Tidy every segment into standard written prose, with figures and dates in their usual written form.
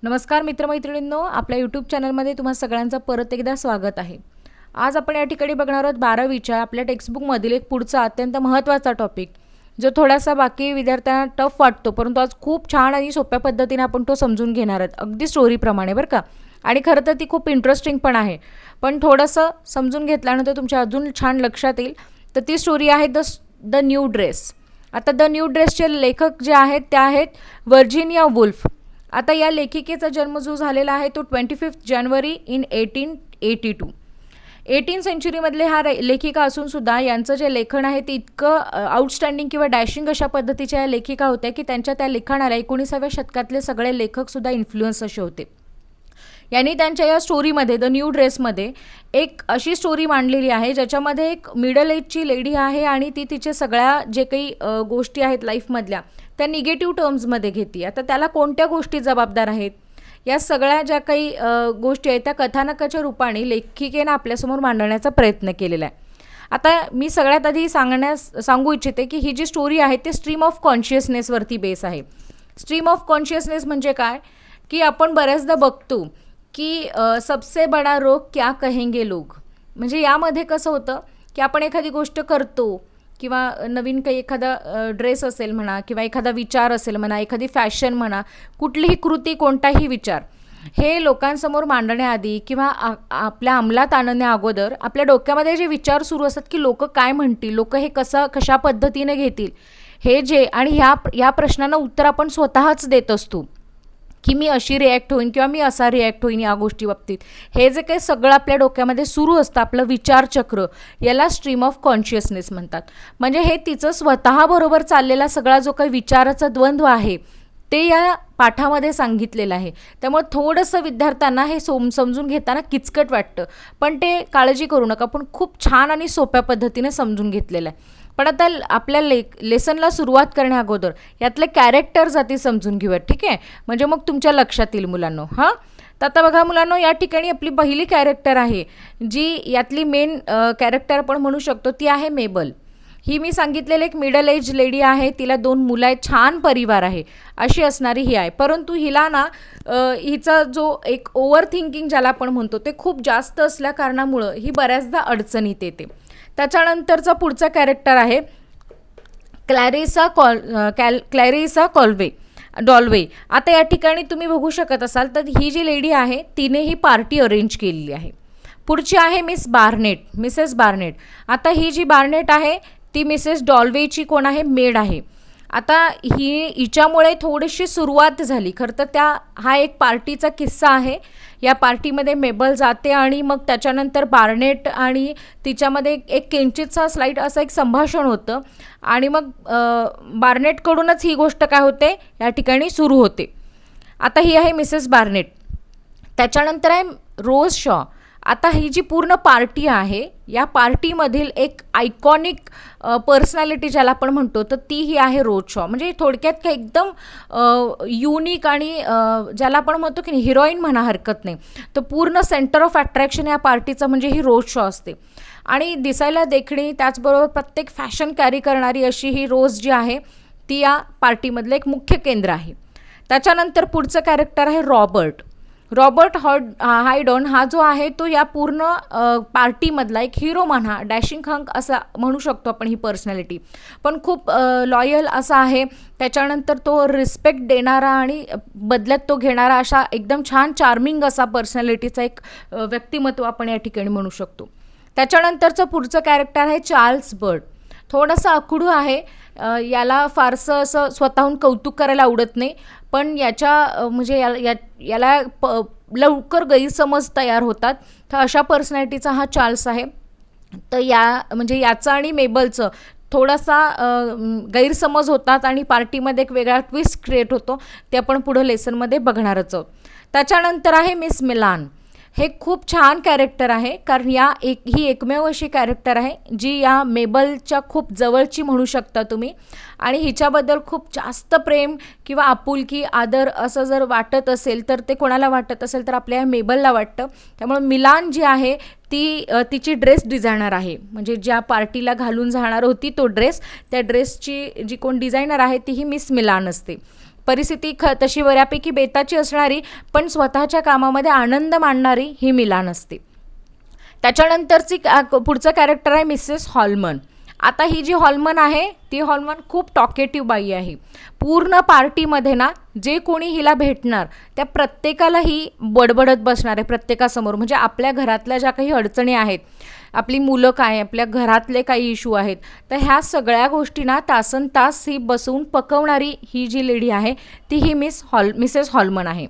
नमस्कार मित्रमैत्रिणींनो, आपल्या यूट्यूब चॅनलमध्ये तुम्हा सगळ्यांचं परत एकदा स्वागत आहे. आज आपण या ठिकाणी बघणार आहोत 12वीच्या आपल्या टेक्स्टबुकमधील एक पुढचा अत्यंत महत्त्वाचा टॉपिक, जो थोडासा बाकी विद्यार्थ्यांना टफ वाटतो, परंतु आज खूप छान आणि सोप्या पद्धतीने आपण तो समजून घेणार आहोत, अगदी स्टोरीप्रमाणे बरं का. आणि खरं तर ती खूप इंटरेस्टिंग पण आहे, पण थोडंसं समजून घेतल्यानंतर तुमच्या अजून छान लक्षात येईल. तर ती स्टोरी आहे द न्यू ड्रेस. आता द न्यू ड्रेसचे लेखक जे आहेत त्या आहेत व्हर्जिनिया वुल्फ. आता या लेखिकेचा जन्म जो झालेला आहे तो 25 जानेवारी इन 1882. 18 सेंचुरीमधले हा लेखिका असूनसुद्धा यांचं जे लेखन आहे ते इतकं आउटस्टँडिंग किंवा डॅशिंग अशा पद्धतीच्या या लेखिका होत्या की त्यांच्या त्या लिखाणाला 19व्या शतकातले सगळे लेखकसुद्धा इन्फ्लुअन्स असे होते. यांनी त्यांच्या या स्टोरीमध्ये द न्यू ड्रेसमध्ये एक अशी स्टोरी मांडलेली आहे ज्याच्यामध्ये एक मिडल एजची लेडी आहे आणि ती तिचे सगळ्या जे काही गोष्टी आहेत लाईफमधल्या त्या निगेटिव्ह टर्म्समध्ये घेते. आता त्याला कोणत्या गोष्टी जबाबदार आहेत या सगळ्या ज्या काही गोष्टी आहेत त्या कथानकाच्या रूपाने लेखिकेनं आपल्यासमोर मांडण्याचा प्रयत्न केलेला आहे. आता मी सगळ्यात आधी सांगू इच्छिते की ही जी स्टोरी आहे ते स्ट्रीम ऑफ कॉन्शियसनेसवरती बेस आहे. स्ट्रीम ऑफ कॉन्शियसनेस म्हणजे काय की आपण बऱ्याचदा बघतो की सबसे बडा रोग क्या कहेंगे लोग. म्हणजे यामध्ये कसं होतं की आपण एखादी गोष्ट करतो किंवा नवीन काही एखादा ड्रेस असेल म्हणा किंवा एखादा विचार असेल म्हणा, एखादी फॅशन म्हणा, कुठलीही कृती, कोणताही विचार हे लोकांसमोर मांडण्याआधी किंवा आपल्या अंमलात आणण्या अगोदर आपल्या डोक्यामध्ये जे विचार सुरू असतात की लोक काय म्हणतील, लोक हे कशा पद्धतीने घेतील, हे जे आणि ह्या प्रश्नांना उत्तर आपण स्वतःच देत असतो की मी अशी रिॲक्ट होईन किंवा मी असा रिॲक्ट होईन या गोष्टी बाबतीत. हे जे काही सगळं आपल्या डोक्यामध्ये सुरू असतं आपलं विचारचक्र, याला स्ट्रीम ऑफ कॉन्शियसनेस म्हणतात. म्हणजे हे तिचं स्वतःबरोबर चाललेला सगळा जो काही विचाराचा द्वंद्व आहे ते या पाठामध्ये सांगितलेलं आहे. त्यामुळे थोडंसं विद्यार्थ्यांना हे समजून घेताना किचकट वाटतं, पण ते काळजी करू नका, पण खूप छान आणि सोप्या पद्धतीने समजून घेतलेलं आहे. पण आता आपल्या लेसनला सुरुवात करण्या अगोदर यातले कॅरेक्टर्स आधी समजून घेऊयात, ठीक आहे, म्हणजे मग तुमच्या लक्षात येईल मुलांनो. हां, तर आता बघा मुलांनो, या ठिकाणी आपली पहिली कॅरेक्टर आहे जी यातली मेन कॅरेक्टर आपण म्हणू शकतो, ती आहे मेबल. ही मी सांगितलेली एक मिडल एज लेडी आहे, तिला 2 मुलं आहेत, छान परिवार आहे अशी असणारी ही आहे. परंतु हिला ना हिचा जो एक ओव्हर थिंकिंग ज्याला आपण म्हणतो ते खूप जास्त असल्या कारणामुळं ही बऱ्याचदा अडचणीत येते. त्याच्यानंतरचा पुढचा कॅरेक्टर आहे क्लॅरिसा डॉल्वे. आता या ठिकाणी तुम्ही बघू शकत असाल तर ही जी लेडी आहे तिने ही पार्टी अरेंज केलेली आहे. पुढची आहे मिसेस बार्नेट. आता ही जी बार्नेट आहे ती मिसेस डॉल्वेची कोण आहे, मेड आहे. आता हिच्यामुळे थोडीशी सुरुवात झाली. खरं तर हा एक पार्टीचा किस्सा आहे. या पार्टीमध्ये मेबल जाते आणि मग त्याच्यानंतर बार्नेट आणि तिच्यामध्ये एक किंचितसा स्लाईट असं एक संभाषण होतं आणि मग बार्नेटकडूनच ही गोष्ट काय होते या ठिकाणी सुरू होते. आता ही आहे मिसेस बार्नेट. त्याच्यानंतर आहे रोज शॉ. आता ही जी पूर्ण पार्टी आहे या पार्टीमधील एक आयकॉनिक पर्सनॅलिटी ज्याला आपण म्हणतो तर ती ही आहे रोज शॉ. म्हणजे थोडक्यात काय एकदम युनिक आणि ज्याला आपण म्हणतो की हिरोईन म्हणा हरकत नाही, तर पूर्ण सेंटर ऑफ अट्रॅक्शन या पार्टीचं म्हणजे ही रोज शॉ असते. आणि दिसायला देखणी त्याचबरोबर प्रत्येक फॅशन कॅरी करणारी अशी ही रोज जी आहे ती या पार्टीमधलं एक मुख्य केंद्र आहे. त्याच्यानंतर पुढचं कॅरेक्टर आहे रॉबर्ट हायडॉन. हा जो आहे तो या पूर्ण पार्टीमधला एक हिरो म्हणा, डॅशिंग हंक असा म्हणू शकतो आपण ही पर्सनॅलिटी, पण खूप लॉयल असा आहे. त्याच्यानंतर तो रिस्पेक्ट देणारा आणि बदल्यात तो घेणारा अशा एकदम छान चार्मिंग असा पर्सनॅलिटीचा एक व्यक्तिमत्व आपण या ठिकाणी म्हणू शकतो. त्याच्यानंतरचं पुढचं कॅरेक्टर आहे चार्ल्स बर्ड. थोडंसं आखडू आहे, याला फारसं असं स्वतःहून कौतुक करायला आवडत नाही, पण म्हणजे याला लवकर गैरसमज तयार होतात. तर अशा पर्सनॅलिटीचा हा चार्ल्स आहे. तर म्हणजे याचं आणि मेबलचं थोडासा गैरसमज होतात आणि पार्टीमध्ये एक वेगळा ट्विस्ट क्रिएट होतो, ते आपण पुढं लेसनमध्ये बघणारच आहोत. त्याच्यानंतर आहे मिस मिलान. हे खूप छान कॅरेक्टर आहे कारण ही एकमेव अशी कॅरेक्टर आहे जी या मेबलच्या खूप जवळची म्हणू शकता तुम्ही आणि हिच्याबद्दल खूप जास्त प्रेम किंवा आपुलकी आदर असं जर वाटत असेल तर ते कोणाला वाटत असेल तर आपल्या मेबलला वाटतं. त्यामुळे मिलान जी आहे ती तिची ड्रेस डिझायनर आहे. म्हणजे ज्या पार्टीला घालून जाणार होती तो ड्रेस, त्या ड्रेसची जी कोण डिझायनर आहे ती ही मिस मिलान असते. परिस्थिती तशी बऱ्यापैकी बेताची असणारी पण स्वतःच्या कामामध्ये आनंद मानणारी ही मिलान असते. त्याच्यानंतरची पुढचं कॅरेक्टर आहे मिसेस हॉलमन. आता ही जी हॉलमन आहे ती हॉलमन खूप टॉकेटिव्ह बाई आहे. पूर्ण पार्टीमध्ये ना जे कोणी हिला भेटणार त्या प्रत्येकाला ही बडबडत बसणार आहे प्रत्येकासमोर. म्हणजे आपल्या घरातल्या ज्या काही अडचणी आहेत, आपली मुलं काय, आपल्या घरातले काही इश्यू आहेत, तर ह्या सगळ्या गोष्टी ना तासन तास ही बसवून पकवणारी ही जी लेडी आहे ती ही मिसेस हॉलमन आहे.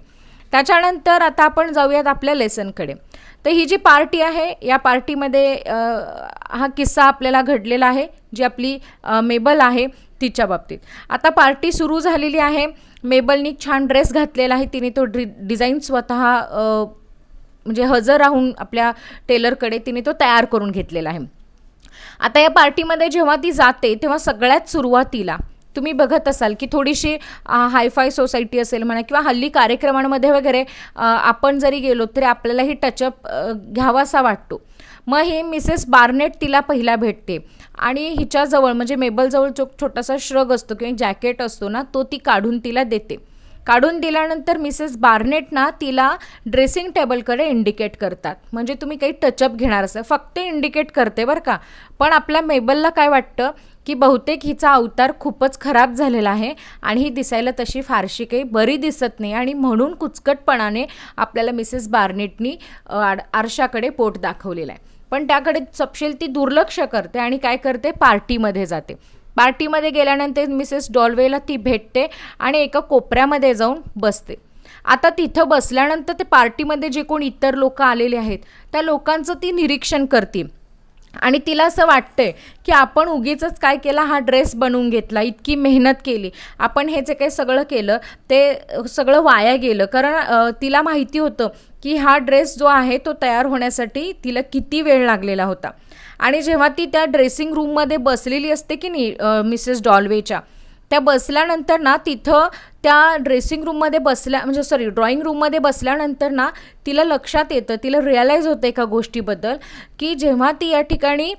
त्याच्यानंतर आता आपण जाऊयात आपल्या लेसनकडे. तर ही जी पार्टी आहे या पार्टीमध्ये हा किस्सा आपल्याला घडलेला आहे जी आपली मेबल आहे तिच्या बाबतीत. आता पार्टी सुरू झालेली आहे. मेबलनी छान ड्रेस घातलेला आहे. तिने तो डिझाईन स्वतः म्हणजे हजर राहून आपल्या टेलरकडे तिने तो तयार करून घेतलेला आहे. आता या पार्टीमध्ये जेव्हा ती जाते तेव्हा सगळ्यात सुरुवातीला तुम्ही बघत असाल की थोडीशी हायफाय सोसायटी असेल म्हणा किंवा हल्ली कार्यक्रमांमध्ये वगैरे आपण जरी गेलो तरी आपल्यालाही टचअप घ्यावासा वाटतो. मग हे मिसेस बार्नेट तिला पहिला भेटते आणि हिच्याजवळ म्हणजे मेबलजवळ छोटासा श्रग असतो किंवा जॅकेट असतो ना, तो ती काढून तिला देते. काढून दिल्यानंतर मिसेस बार्नेट ना तिला ड्रेसिंग टेबलकडे इंडिकेट करतात. म्हणजे तुम्ही काही टचअप घेणार असेल, फक्त इंडिकेट करते बरं का. पण आपल्या मेबलला काय वाटतं की बहुतेक हिचा अवतार खूपच खराब झालेला आहे आणि ही दिसायला तशी फारशी काही बरी दिसत नाही आणि म्हणून कुचकटपणाने आपल्याला मिसेस बार्नेटनी आरशाकडे पोट दाखवलेलं आहे. पण त्याकडे सपशेल ती दुर्लक्ष करते आणि काय करते, पार्टीमध्ये जाते. पार्टीमध्ये गेल्यानंतर मिसेस डॉल्वेला ती भेटते आणि एका कोपऱ्यामध्ये जाऊन बसते. आता तिथं बसल्यानंतर ते पार्टीमध्ये जे कोण इतर लोक आलेले आहेत त्या लोकांचं ती निरीक्षण करते आणि तिला असं वाटतंय की आपण उगीचच काय केला, हा ड्रेस बनवून घेतला, इतकी मेहनत केली, आपण हे जे काही सगळं केलं ते सगळं वाया गेलं. कारण तिला माहिती होतं की हा ड्रेस जो आहे तो तयार होण्यासाठी तिला किती वेळ लागलेला होता. आणि जेव्हा ती त्या ड्रेसिंग रूममध्ये बसलेली असते की नाही मिसेस डॉल्वेच्या, त्या बसल्यानंतर ना तिथं त्या ड्रेसिंग रूममध्ये ड्रॉइंग रूममध्ये बसल्यानंतर ना तिला लक्षात येतं, तिला रिअलाईज होतं एका गोष्टीबद्दल की जेव्हा ती या ठिकाणी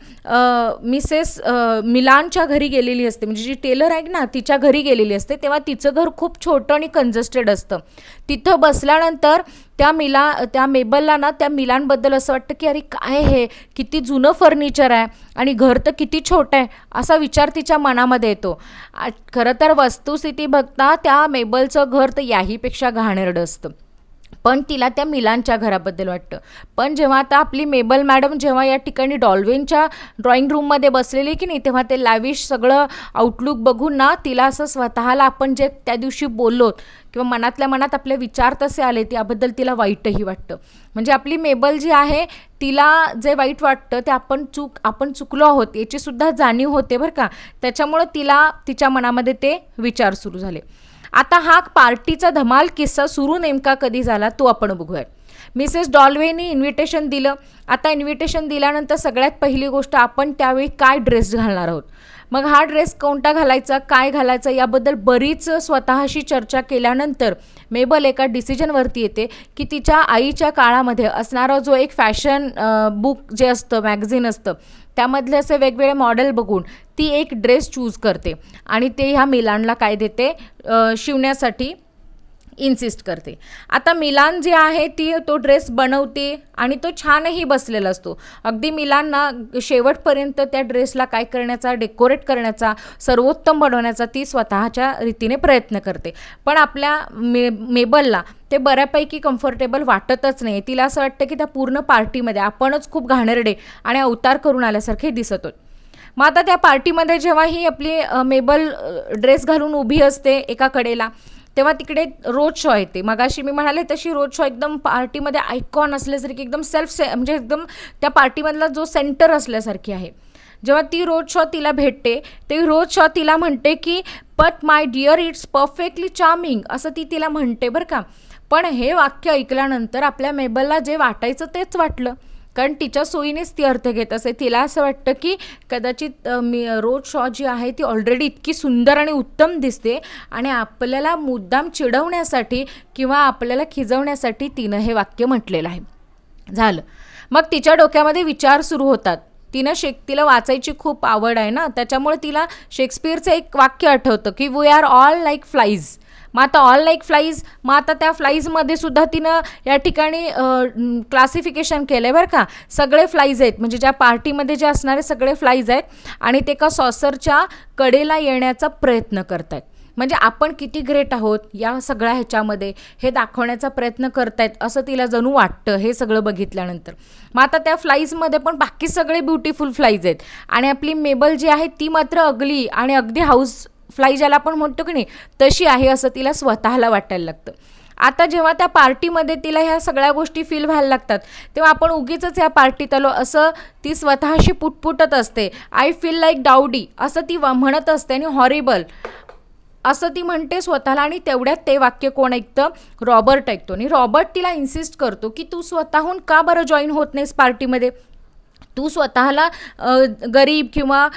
मिसेस मिलानच्या घरी गेलेली असते, म्हणजे जी टेलर आहे ना तिच्या घरी गेलेली असते, तेव्हा तिचं घर खूप छोटं आणि कंजस्टेड असतं. तिथं बसल्यानंतर त्या मेबलला ना त्या मिलानबद्दल असं वाटतं की अरे काय हे किती जुनं फर्निचर आहे आणि घर तर किती छोटं आहे, असा विचार तिच्या मनामध्ये येतो. खरं तर वस्तुस्थिती बघता त्या मेबलचं घर तर याहीपेक्षा घाणेरडं असतं, पण तिला त्या मिलानच्या घराबद्दल वाटतं. पण जेव्हा आता आपली मेबल मॅडम जेव्हा या ठिकाणी डॉल्वेनच्या ड्रॉइंग रूममध्ये बसलेली की नाही, तेव्हा ते लॅविश सगळं आउटलुक बघून ना तिला असं स्वतःला आपण जे त्या दिवशी बोललो किंवा मनातल्या मनात आपले विचार तसे आले त्याबद्दल तिला वाईटही वाटतं. म्हणजे आपली मेबल जी आहे तिला जे वाईट वाटतं ते आपण चुकलो आहोत याची सुद्धा जाणीव होते बरं का. त्याच्यामुळं तिच्या मनामध्ये ते विचार सुरू झाले. आता हा पार्टीचा धमाल किस्सा सुरू नेमका कधी झाला तो आपण बघूयात. मिसेस डॉल्वेनी इन्व्हिटेशन दिलं. आता इन्व्हिटेशन दिल्यानंतर सगळ्यात पहिली गोष्ट आपण त्यावेळी काय ड्रेस घालणार आहोत. मग हा ड्रेस कोणता घालायचा, काय घालायचं याबद्दल बरीच स्वतःशी चर्चा केल्यानंतर मेबल एका डिसिजनवरती येते की तिच्या आईच्या काळामध्ये असणारा जो एक फॅशन बुक जे असतं, मॅगझिन असतं, त्यामधले असे वेगवेगळे मॉडेल बघून ती एक ड्रेस चूज करते आणि ते ह्या मिलानला काय देते, शिवण्यासाठी इन्सिस्ट करते. आता मिलान जी आहे ती तो ड्रेस बनवते आणि तो छानही बसलेला असतो. अगदी मिलानना शेवटपर्यंत त्या ड्रेसला काय करण्याचा, डेकोरेट करण्याचा, सर्वोत्तम बनवण्याचा ती स्वतःच्या रीतीने प्रयत्न करते. पण आपल्या मेबलला ते बऱ्यापैकी कम्फर्टेबल वाटतच नाही. तिला असं वाटतं की त्या पूर्ण पार्टीमध्ये आपणच खूप घाणेरडे आणि अवतार करून आल्यासारखे दिसत होत. मग आता त्या पार्टीमध्ये जेव्हा ही आपली मेबल ड्रेस घालून उभी असते एका कडेला, तेव्हा तिकडे रोज शॉ येते. मगाशी मी म्हणाले तशी रोज शॉ एकदम पार्टीमध्ये आयकॉन असल्यासारखी, एकदम म्हणजे एकदम त्या पार्टीमधला जो सेंटर असल्यासारखी आहे. जेव्हा ती रोज शॉ तिला भेटते ते रोज शॉ तिला म्हणते की but my dear it's perfectly charming, असं ती तिला म्हणते बरं का. पण हे वाक्य ऐकल्यानंतर आपल्या मेबलला जे वाटायचं तेच वाटलं, कारण तिच्या सोयीनेच ती अर्थ घेत असे. तिला असं वाटतं की कदाचित रोज शॉ जी आहे ती ऑलरेडी इतकी सुंदर आणि उत्तम दिसते आणि आपल्याला मुद्दाम चिडवण्यासाठी किंवा आपल्याला खिजवण्यासाठी तिनं हे वाक्य म्हटलेलं आहे. झालं. मग तिच्या डोक्यामध्ये विचार सुरू होतात. तिला वाचायची खूप आवड आहे ना, त्याच्यामुळे तिला शेक्सपिअरचं एक वाक्य आठवतं की we are all like flies. मग आता ऑल लाईक फ्लाईज, मग आता त्या फ्लाईजमध्ये सुद्धा तिनं या ठिकाणी क्लासिफिकेशन केलं आहे बरं का. सगळे फ्लाईज आहेत, म्हणजे ज्या पार्टीमध्ये जे असणारे सगळे फ्लाईज आहेत आणि ते एका सॉसरच्या कडेला येण्याचा प्रयत्न करत आहेत. म्हणजे आपण किती ग्रेट आहोत या सगळ्या ह्याच्यामध्ये हे दाखवण्याचा प्रयत्न करतायत असं तिला जणू वाटतं हे सगळं बघितल्यानंतर. मग आता त्या फ्लाईजमध्ये पण बाकी सगळे ब्युटिफुल फ्लाईज आहेत आणि आपली मेबल जी आहे ती मात्र अगली आणि अगदी हाऊस फ्लाय ज्याला आपण म्हणतो की नाही तशी आहे असं तिला स्वतःला वाटायला लागतं. आता जेव्हा त्या पार्टीमध्ये तिला ह्या सगळ्या गोष्टी फील व्हायला लागतात तेव्हा आपण उगीचच या पार्टीत आलो असं ती स्वतःशी पुटपुटत असते. आय फील लाईक डाउडी असं ती म्हणत असते आणि हॉरिबल असं ती म्हणते स्वतःला. आणि तेवढ्यात ते वाक्य कोण ऐकतं, रॉबर्ट ऐकतो. आणि रॉबर्ट तिला इन्सिस्ट करतो की तू स्वतःहून का बरं जॉईन होत नाहीस पार्टीमध्ये. तू स्वतःला गरीब किंवा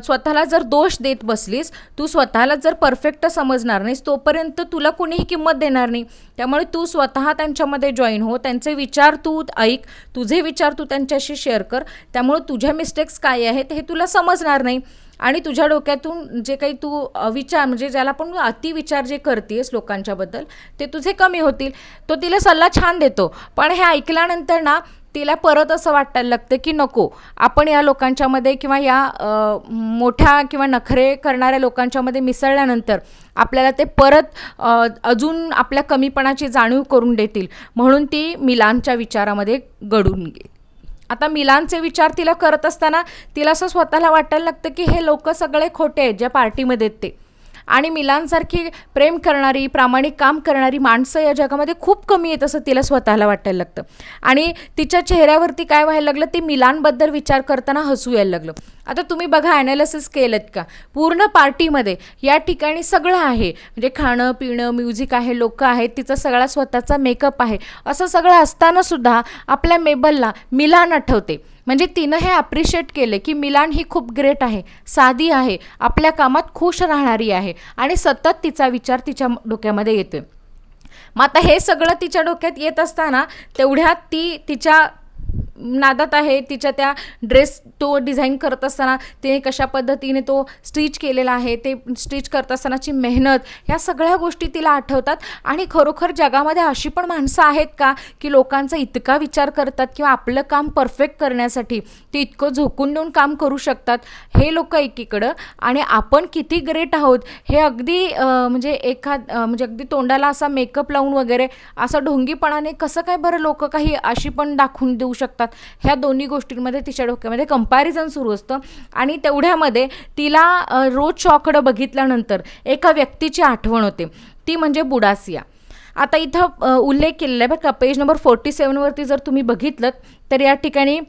स्वतःला जर दोष देत बसलीस, तू स्वतःला जर परफेक्ट समजणार नाहीस तोपर्यंत तुला कुणीही किंमत देणार नाही. त्यामुळे तू स्वतः त्यांच्यामध्ये जॉईन हो, त्यांचे विचार तू ऐक, तुझे विचार तू त्यांच्याशी शेअर कर. त्यामुळे तुझ्या मिस्टेक्स काय आहेत हे तुला समजणार नाही आणि तुझ्या डोक्यातून जे काही तू विचार म्हणजे ज्याला आपण अतिविचार जे करतेस लोकांच्याबद्दल ते तुझे कमी होतील. तो तिला सल्ला छान देतो. पण हे ऐकल्यानंतर ना तिला परत असं वाटायला लागतं की नको, आपण या लोकांच्यामध्ये किंवा या मोठ्या किंवा नखरे करणाऱ्या लोकांच्यामध्ये मिसळल्यानंतर आपल्याला ते परत अजून आपल्या कमीपणाची जाणीव करून देतील. म्हणून ती मिलानच्या विचारामध्ये गळून गेली. आता मिलानचे विचार तिला करत असताना तिला असं स्वतःला वाटायला लागतं की हे लोक सगळे खोटे आहेत ज्या पार्टीमध्ये आहेत ते. आणि मिलानसारखी प्रेम करणारी प्रामाणिक काम करणारी माणसं या जगामध्ये खूप कमी आहेत असं तिला स्वतःला वाटायला लागतं. आणि तिच्या चेहऱ्यावरती काय व्हायला लागलं, ते मिलानबद्दल विचार करताना हसू यायला लागलं. आता तुम्ही बघा ॲनालिसिस केलं का, पूर्ण पार्टीमध्ये या ठिकाणी सगळं आहे, म्हणजे खाणं पिणं म्युझिक आहे, लोक आहेत, तिचा सगळा स्वतःचा मेकअप आहे, असं सगळं असतानासुद्धा आपल्या मेबलला मिलान आठवते. म्हणजे तिनं हे अप्रिशिएट केलं की मिलान ही खूप ग्रेट आहे, साधी आहे, आपल्या कामात खुश राहणारी आहे आणि सतत तिचा विचार तिच्या डोक्यामध्ये येतोय. मग आता हे सगळं तिच्या डोक्यात येत असताना तेवढ्यात ती तिच्या नादात आहे. तिच्या त्या ड्रेस तो डिझाईन करत असताना तिने कशा पद्धतीने तो स्टिच केलेला आहे, ते स्टिच करत असतानाची मेहनत, ह्या सगळ्या गोष्टी तिला आठवतात. आणि खरोखर जगामध्ये अशी पण माणसं आहेत का की लोकांचा इतका विचार करतात किंवा आपलं काम परफेक्ट करण्यासाठी ते इतकं झोकून देऊन काम करू शकतात. हे लोक एकीकडं आणि आपण किती ग्रेट आहोत हे अगदी म्हणजे म्हणजे अगदी तोंडाला असा मेकअप लावून वगैरे असं ढोंगीपणाने कसं काय बरं लोक काही अशी पण दाखवून देऊ शकतात. ह्या दोन्ही गोष्टींमध्ये तिच्या डोक्यामध्ये कंपॅरिझन सुरू असतं. आणि तेवढ्यामध्ये तिला रोज शॉकडं बघितल्यानंतर एका व्यक्तीची आठवण होते, ती म्हणजे बुडासिया. आता इथं उल्लेख केलेला आहे बरं का, पेज नंबर 47वरती जर तुम्ही बघितलं तर या ठिकाणी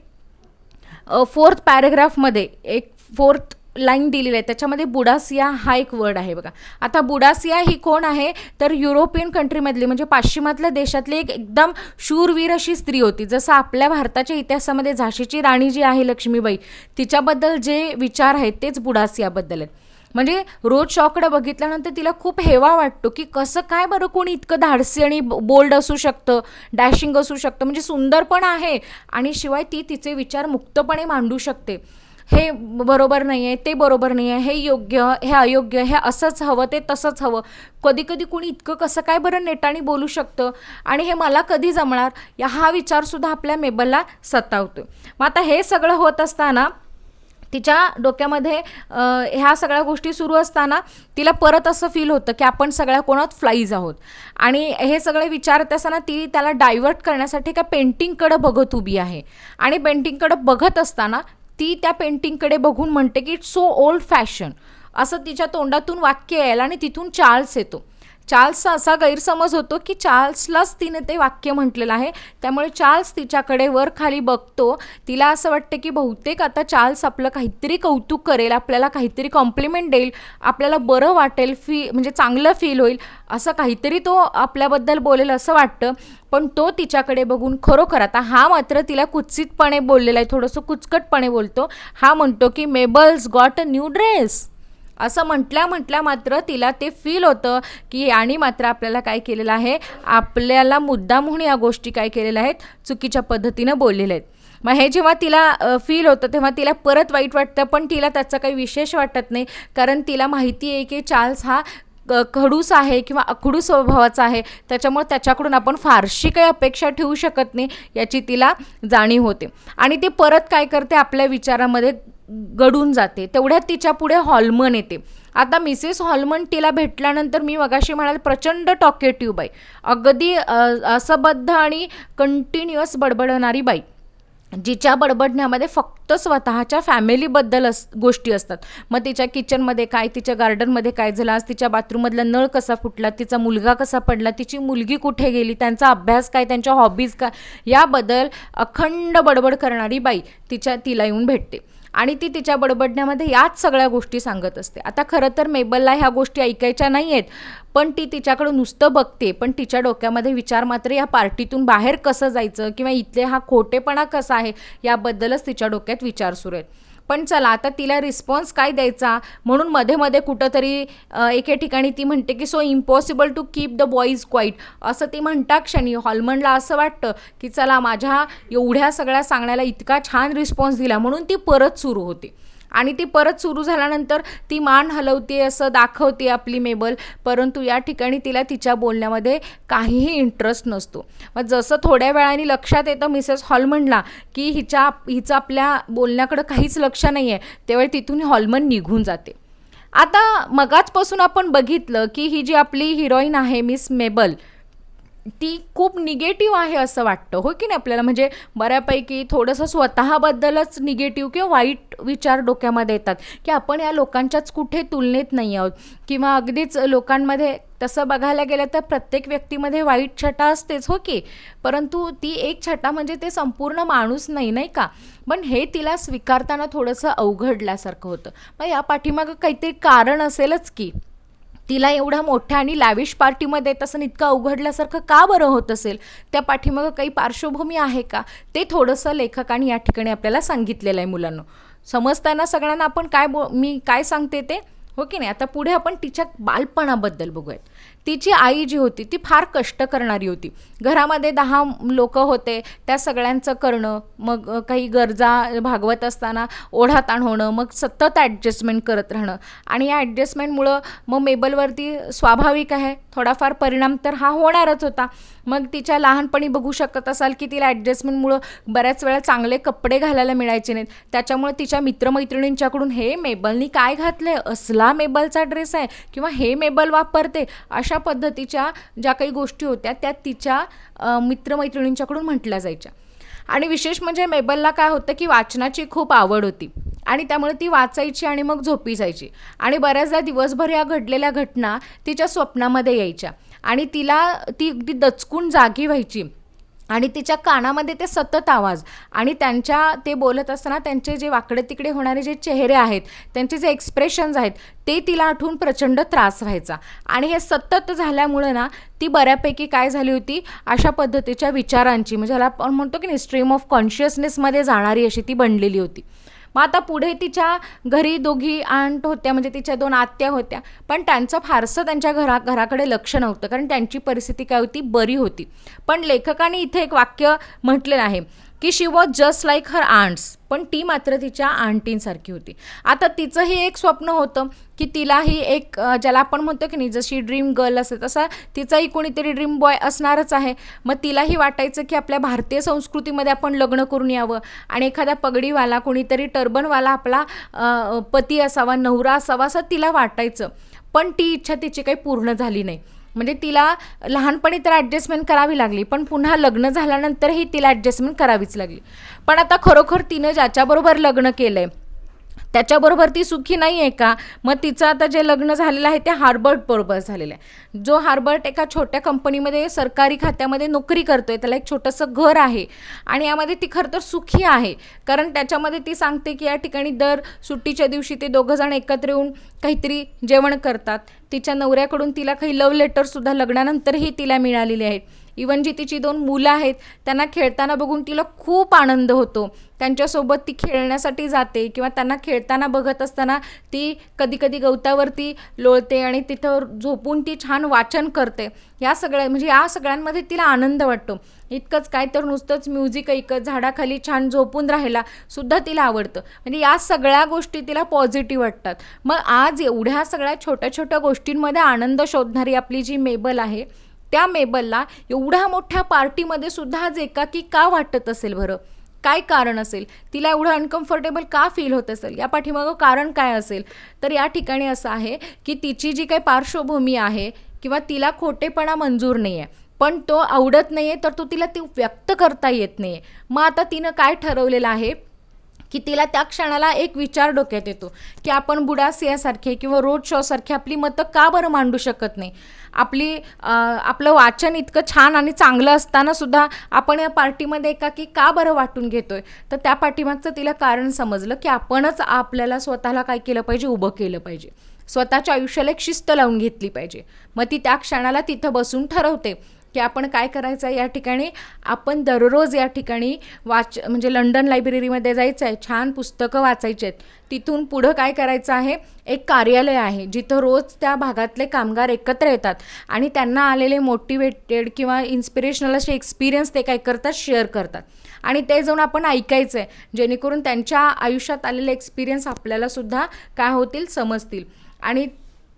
4th पॅरेग्राफमध्ये एक 4th लाईन दिलेली आहे, त्याच्यामध्ये बुडासिया हा एक वर्ड आहे बघा. आता बुडासिया ही कोण आहे तर युरोपियन कंट्रीमधली म्हणजे पाश्चिमात्य देशातली एक एकदम शूरवीर अशी स्त्री होती. जसं आपल्या भारताच्या इतिहासामध्ये झाशीची राणी जी आहे लक्ष्मीबाई, तिच्याबद्दल जे विचार आहेत तेच बुडासियाबद्दल आहेत. म्हणजे रोज शॉकडं बघितल्यानंतर तिला खूप हेवा वाटतो की कसं काय बरं कोणी इतकं धाडसी आणि बोल्ड असू शकतं, डॅशिंग असू शकतं, म्हणजे सुंदर पण आहे आणि शिवाय ती तिचे विचार मुक्तपणे मांडू शकते. हे बरोबर नाही आहे, ते बरोबर नाही आहे, हे योग्य हे अयोग्य, हे असंच हवं ते तसंच हवं. कधी कधी कोणी इतकं कसं काय बरं नेटाने बोलू शकतं आणि हे मला कधी जमणार, हा विचारसुद्धा आपल्या मेबलला सतावतो. मग आता हे सगळं होत असताना तिच्या डोक्यामध्ये ह्या सगळ्या गोष्टी सुरू असताना तिला परत असं फील होतं की आपण सगळ्या कोणात फ्लाईज आहोत. आणि हे सगळे विचारत असताना ती त्याला डायव्हर्ट करण्यासाठी का पेंटिंगकडं बघत उभी आहे. आणि पेंटिंगकडं बघत असताना ती त्या पेंटिंगकडे बघून म्हणते की इट्स सो ओल्ड फॅशन, असं तिच्या तोंडातून वाक्य यायला आणि तिथून चार्ल्स येतो. चार्ल्सचा असा गैरसमज होतो की चार्ल्सलाच तिने ते वाक्य म्हटलेलं आहे. त्यामुळे चार्ल्स तिच्याकडे वर खाली बघतो. तिला असं वाटतं की बहुतेक आता चार्ल्स आपलं काहीतरी कौतुक करेल, आपल्याला काहीतरी कॉम्प्लिमेंट देईल, आपल्याला बरं वाटेल, म्हणजे चांगलं फील होईल, असं काहीतरी तो आपल्याबद्दल बोलेल असं वाटतं. पण तो तिच्याकडे बघून खरोखर आता हा मात्र तिला कुत्सितपणे बोललेला आहे, थोडंसं कुचकटपणे बोलतो. हा म्हणतो की मेबल्स गॉट अ न्यू ड्रेस, असं म्हटल्या मात्र तिला ते फील होतं की आणि मात्र आपल्याला काय केलेलं आहे, आपल्याला मुद्दामहून या गोष्टी काय केलेल्या आहेत, चुकीच्या पद्धतीनं बोललेल्या आहेत. मग हे जेव्हा तिला फील होतं तेव्हा तिला परत वाईट वाटतं, पण तिला त्याचं काही विशेष वाटत नाही, कारण तिला माहिती आहे की चार्ल्स हा खडूस आहे किंवा अखडू स्वभावाचा आहे, त्याच्यामुळे त्याच्याकडून आपण फारशी काही अपेक्षा ठेवू शकत नाही याची तिला जाणीव होते. आणि ती परत काय करते, आपल्या विचारामध्ये गडून जाते. तेवढ्यात तिच्या पुढे हॉलमन येते. आता मिसेस हॉलमन तिला भेटल्यानंतर मी मगाशी म्हणाल प्रचंड टॉकेटिव्ह बाई, अगदी असंबद्ध आणि कंटिन्युअस बडबडणारी बाई, जिच्या बडबडण्यामध्ये फक्त स्वतःच्या फॅमिलीबद्दल गोष्टी असतात. मग तिच्या किचनमध्ये काय, तिच्या गार्डनमध्ये काय झालं, आज तिच्या बाथरूममधला नळ कसा फुटला, तिचा मुलगा कसा पडला, तिची मुलगी कुठे गेली, त्यांचा अभ्यास काय, त्यांच्या हॉबीज काय, याबद्दल अखंड बडबड करणारी बाई तिला येऊन भेटते. आणि ती तिच्या बडबडण्यामध्ये याच सगळ्या गोष्टी सांगत असते. आता खरं तर मेबलला ह्या गोष्टी ऐकायच्या नाही आहेत, पण ती तिच्याकडं नुसतं बघते, पण तिच्या डोक्यामध्ये विचार मात्र या पार्टीतून बाहेर कसं जायचं किंवा इथले हा खोटेपणा कसा आहे याबद्दलच तिच्या डोक्यात विचार सुरू आहेत. पण चला आता तिला रिस्पॉन्स काय द्यायचा म्हणून मध्ये मध्ये कुठंतरी एके ठिकाणी ती म्हणते की so impossible to keep the boys quiet, असं ती म्हणता क्षणी हॉलमनला असं वाटतं की चला माझ्या एवढ्या सगळ्या सांगण्याला इतका छान रिस्पॉन्स दिला म्हणून ती परत सुरू होते. आणि ती परत सुरू झाल्यानंतर ती मान हलवते असं दाखवते आपली मेबल, परंतु या ठिकाणी तिला तिच्या बोलण्यामध्ये काहीही इंटरेस्ट नसतो. मग जसं थोड्या वेळाने लक्षात येतं मिसेस हॉलमनला की हिचं आपल्या बोलण्याकडं काहीच लक्ष नाही आहे, त्यावेळी तिथून हॉलमन निघून जाते. आता मगाचपासून आपण बघितलं की ही जी आपली हिरोईन आहे मिस मेबल, ती खूप निगेटिव्ह आहे असं वाटतं, हो की नाही आपल्याला. म्हणजे बऱ्यापैकी थोडंसं स्वतःबद्दलच निगेटिव्ह किंवा वाईट विचार डोक्यामध्ये येतात की आपण या लोकांच्याच कुठे तुलनेत नाही आहोत, किंवा अगदीच लोकांमध्ये तसं बघायला गेलं तर प्रत्येक व्यक्तीमध्ये वाईट छटा असतेच, हो की, परंतु ती एक छटा म्हणजे ते संपूर्ण माणूस नाही, नाही का. पण हे तिला स्वीकारताना थोडंसं अवघडल्यासारखं होतं. मग या पाठीमागं काहीतरी कारण असेलच की तिला एवढ्या मोठ्या आणि लॅविश पार्टीमध्ये तसं इतकं अवघडल्यासारखं का बरं होत असेल, त्या पाठीमागं काही पार्श्वभूमी आहे का, ते थोडंसं लेखकाने या ठिकाणी आपल्याला सांगितलेलं आहे. मुलांनो, समजताना सगळ्यांना आपण मी काय सांगते ते, हो की नाही. आता पुढे आपण तिच्या बालपणाबद्दल बघूयात. तिची आई जी होती ती फार कष्ट करणारी होती. घरामध्ये 10 लोक होते, त्या सगळ्यांचं करणं, मग काही गरजा भागवत असताना ओढाताण होणं, मग सतत ॲडजस्टमेंट करत राहणं. आणि या ॲडजस्टमेंटमुळं मग मेबलवरती स्वाभाविक आहे थोडाफार परिणाम तर हा होणारच होता. मग तिच्या लहानपणी बघू शकत असाल की तिला ॲडजस्टमेंटमुळं बऱ्याच वेळा चांगले कपडे घालायला मिळायचे नाहीत. त्याच्यामुळे तिच्या मित्रमैत्रिणींच्याकडून हे मेबलनी काय घातलं आहे, असला मेबलचा ड्रेस आहे किंवा हे मेबल वापरते, अशा पद्धतीच्या ज्या काही गोष्टी होत्या त्या तिच्या मित्रमैत्रिणींच्याकडून म्हटल्या जायच्या. आणि विशेष म्हणजे मेबलला काय होतं की वाचनाची खूप आवड होती आणि त्यामुळे ती वाचायची आणि मग झोपी जायची. आणि बऱ्याचदा दिवसभर या घडलेल्या घटना तिच्या स्वप्नामध्ये यायच्या आणि ती अगदी दचकून जागी व्हायची आणि तिच्या कानामध्ये ते सतत आवाज आणि ते बोलत असताना त्यांचे जे वाकडे तिकडे होणारे जे चेहरे आहेत, त्यांचे जे एक्सप्रेशन्स आहेत, ते तिला आठवून प्रचंड त्रास व्हायचा. आणि हे सतत झाल्यामुळं ना ती बऱ्यापैकी काय झाली होती, अशा पद्धतीच्या विचारांची, म्हणजे ज्याला आपण म्हणतो की नाही स्ट्रीम ऑफ कॉन्शियसनेसमध्ये जाणारी अशी ती बनलेली होती. मग आता पुढे तिच्या घरी 2 आंट होत्या, म्हणजे तिच्या 2 आत्या होत्या, पण त्यांचं फारसं त्यांच्या घराकडे लक्ष नव्हतं, कारण त्यांची परिस्थिती काय होती, बरी होती. पण लेखकाने इथे एक वाक्य म्हटलेलं आहे की she was just like her aunts, पण ती मात्र तिच्या आंटींसारखी होती. आता तिचंही एक स्वप्न होतं की तिलाही एक ज्याला आपण म्हणतो की नाही जशी ड्रीम गर्ल असते तसा तिचाही कोणीतरी ड्रीम बॉय असणारच आहे. मग तिलाही वाटायचं की आपल्या भारतीय संस्कृतीमध्ये आपण लग्न करून यावं आणि एखादा पगडीवाला, कोणीतरी टर्बनवाला आपला पती असावा, नवरा असावा, असं तिला वाटायचं. पण ती इच्छा तिची काही पूर्ण झाली नाही. म्हणजे तिला लहानपणी तर ॲडजस्टमेंट करावी लागली, पण पुन्हा लग्न झाल्यानंतरही तिला ॲडजस्टमेंट करावीच लागली. पण आता खरोखर तिनं ज्याच्याबरोबर लग्न केलं आहे त्याच्याबरोबर ती सुखी नाही आहे का. मग तिचं आता जे लग्न झालेलं आहे ते हार्बर्ट बरोबर झालेलं आहे. जो हार्बर्ट एका छोट्या कंपनीमध्ये सरकारी खात्यामध्ये नोकरी करतो आहे, त्याला एक छोटंसं घर आहे आणि यामध्ये ती खरं तर सुखी आहे, कारण त्याच्यामध्ये ती सांगते की या ठिकाणी दर सुट्टीच्या दिवशी ते 2 जण एकत्र येऊन काहीतरी जेवण करतात. तिच्या नवऱ्याकडून तिला काही लव्ह लेटरसुद्धा लग्नानंतरही तिला मिळालेले आहेत. इवन जी तिची 2 मुलं आहेत त्यांना खेळताना बघून तिला खूप आनंद होतो. त्यांच्यासोबत ती खेळण्यासाठी जाते किंवा त्यांना खेळताना बघत असताना ती कधी कधी गवतावरती लोळते आणि तिथं झोपून ती छान वाचन करते. या सगळ्यांमध्ये तिला आनंद वाटतो. इतकंच काय तर नुसतंच म्युझिक ऐकत झाडाखाली छान झोपून राहायला सुद्धा तिला आवडतं. म्हणजे या सगळ्या गोष्टी तिला पॉझिटिव्ह वाटतात. मग आज एवढ्या सगळ्या छोट्या छोट्या गोष्टींमध्ये आनंद शोधणारी आपली जी मेबल आहे, त्या मेबलला एवढ्या मोठ्या पार्टीमध्ये सुद्धा आज एकाकी का वाटत असेल बरं? काय कारण असेल? तिला एवढं अनकम्फर्टेबल का फील होत असेल? या पाठीमागं कारण काय असेल? तर या ठिकाणी असं आहे की तिची जी काही पार्श्वभूमी आहे किंवा तिला खोटेपणा मंजूर नाही आहे, पण तो आवडत नाही आहे, तर तो तिला ती व्यक्त करता येत नाही आहे. मग आता तिनं काय ठरवलेलं आहे की तिला त्या क्षणाला एक विचार डोक्यात येतो की आपण बुडासियासारखे किंवा रोड शोसारखे आपली मतं का बरं मांडू शकत नाही? आपलं वाचन इतकं छान आणि चांगलं असताना सुद्धा आपण या पार्टीमध्ये एकाकी का बरं वाटून घेतोय? तर त्या पाठीमागचं तिला कारण समजलं की आपणच आपल्याला स्वतःला काय केलं पाहिजे? उभं केलं पाहिजे. स्वतःच्या आयुष्याला एक शिस्त लावून घेतली पाहिजे. मग ती त्या क्षणाला तिथं बसून ठरवते की आपण काय करायचं आहे. या ठिकाणी आपण दररोज या ठिकाणी म्हणजे लंडन लायब्ररीमध्ये जायचं आहे, छान पुस्तकं वाचायची आहेत. तिथून पुढं काय करायचं आहे, एक कार्यालय आहे जिथं रोज त्या भागातले कामगार एकत्र येतात आणि त्यांना आलेले मोटिवेटेड किंवा इन्स्पिरेशनल असे एक्सपिरियन्स ते काय करतात, शेअर करतात. आणि ते जाऊन आपण ऐकायचं आहे, जेणेकरून त्यांच्या आयुष्यात आलेले एक्सपिरियन्स आपल्यालासुद्धा काय होतील, समजतील. आणि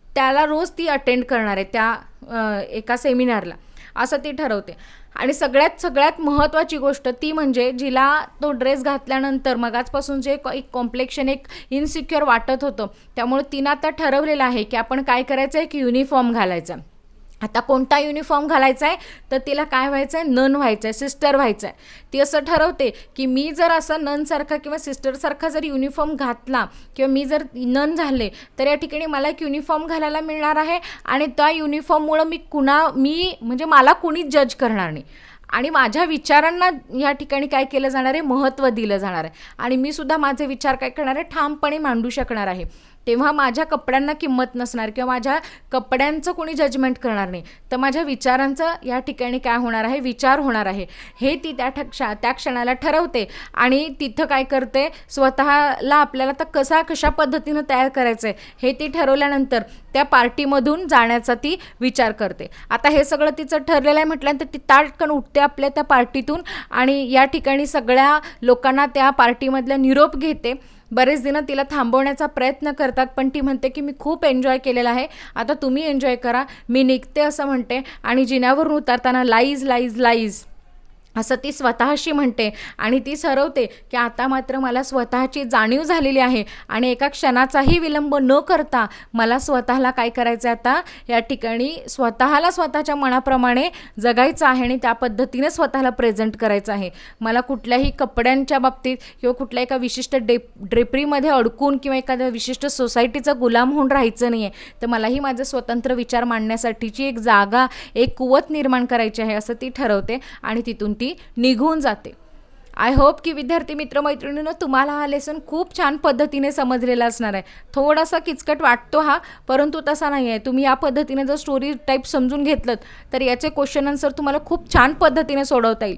त्याला रोज ती अटेंड करणार आहे त्या एका सेमिनारला, असं ती ठरवते. आणि सगळ्यात महत्त्वाची गोष्ट ती म्हणजे जिला तो ड्रेस घातल्यानंतर मगाचपासून जे एक कॉम्प्लेक्शन, एक इनसिक्युअर वाटत होतं, त्यामुळे तिनं आता ठरवलेलं आहे की आपण काय करायचं आहे की युनिफॉर्म घालायचा. आता कोणता युनिफॉर्म घालायचा आहे? तर तिला काय व्हायचं आहे? नन व्हायचं आहे, सिस्टर व्हायचं आहे. ती असं ठरवते की मी जर असं ननसारखा किंवा सिस्टरसारखा जर युनिफॉर्म घातला किंवा मी जर नन झाले तर या ठिकाणी मला एक युनिफॉर्म घालायला मिळणार आहे आणि त्या युनिफॉर्ममुळं मी म्हणजे मला कुणीच जज करणार नाही आणि माझ्या विचारांना या ठिकाणी काय केलं जाणार आहे? महत्त्व दिलं जाणार आहे. आणि मी सुद्धा माझे विचार काय करणार आहे? ठामपणे मांडू शकणार आहे. तेव्हा माझ्या कपड्यांना किंमत नसणार किंवा माझ्या कपड्यांचं कोणी जजमेंट करणार नाही, तर माझ्या विचारांचं या ठिकाणी काय होणार आहे? विचार होणार आहे. हे ती त्या क्षणाला ठरवते आणि तिथं काय करते? स्वतःला आपल्याला तर कशा पद्धतीनं तयार करायचं आहे हे ती ठरवल्यानंतर त्या पार्टीमधून जाण्याचा ती विचार करते. आता हे सगळं तिचं ठरलेलं आहे म्हटल्यानंतर ती ताटकन उठते आपल्या त्या पार्टीतून आणि या ठिकाणी सगळ्या लोकांना त्या पार्टीमधला निरोप घेते. बरेच दिनं तिला थांबवण्याचा प्रयत्न करतात, पण ती म्हणते की मी खूप एन्जॉय केलेला आहे, आता तुम्ही एन्जॉय करा, मी निघते असं म्हणते. आणि जिन्यावरून उतरताना लाईज लाईज लाईज असं ती स्वतःशी म्हणते आणि ती ठरवते की आता मात्र मला स्वतःची जाणीव झालेली आहे आणि एका क्षणाचाही विलंब न करता मला स्वतःला काय करायचं आहे? आता या ठिकाणी स्वतःच्या मनाप्रमाणे जगायचं आहे आणि त्या पद्धतीने स्वतःला प्रेझेंट करायचं आहे. मला कुठल्याही कपड्यांच्या बाबतीत किंवा कुठल्या एका विशिष्ट ड्रेपरीमध्ये अडकून किंवा एखाद्या विशिष्ट सोसायटीचा गुलाम होऊन राहायचं नाही आहे, तर मलाही माझे स्वतंत्र विचार मांडण्यासाठीची एक जागा, एक कुवत निर्माण करायची आहे असं ती ठरवते आणि तिथून ती निघून जाते. आय होप की विद्यार्थी मित्रमैत्रिणींनो, तुम्हाला हा लेसन खूप छान पद्धतीने समजलेला असणार आहे. थोडासा किचकट वाटतो हा, परंतु तसा नाही आहे. तुम्ही या पद्धतीने जर स्टोरी टाईप समजून घेतलं तर याचे क्वेश्चन आन्सर तुम्हाला खूप छान पद्धतीने सोडवता येईल.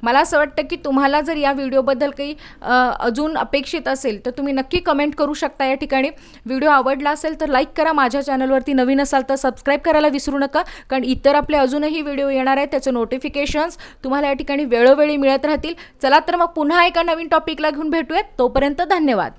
मला असं वाटतं की तुम्हाला जर या व्हिडिओबद्दल काही अजून अपेक्षित असेल तर तुम्ही नक्की कमेंट करू शकता. या ठिकाणी व्हिडिओ आवडला असेल तर लाईक करा. माझ्या चॅनलवरती नवीन असाल तर सबस्क्राईब करायला विसरू नका, कारण इतर आपले अजूनही व्हिडिओ येणार आहेत, त्याचे नोटिफिकेशन्स तुम्हाला या ठिकाणी वेळोवेळी मिळत राहतील. चला तर मग पुन्हा एका नवीन टॉपिकला घेऊन भेटूयात. तोपर्यंत धन्यवाद.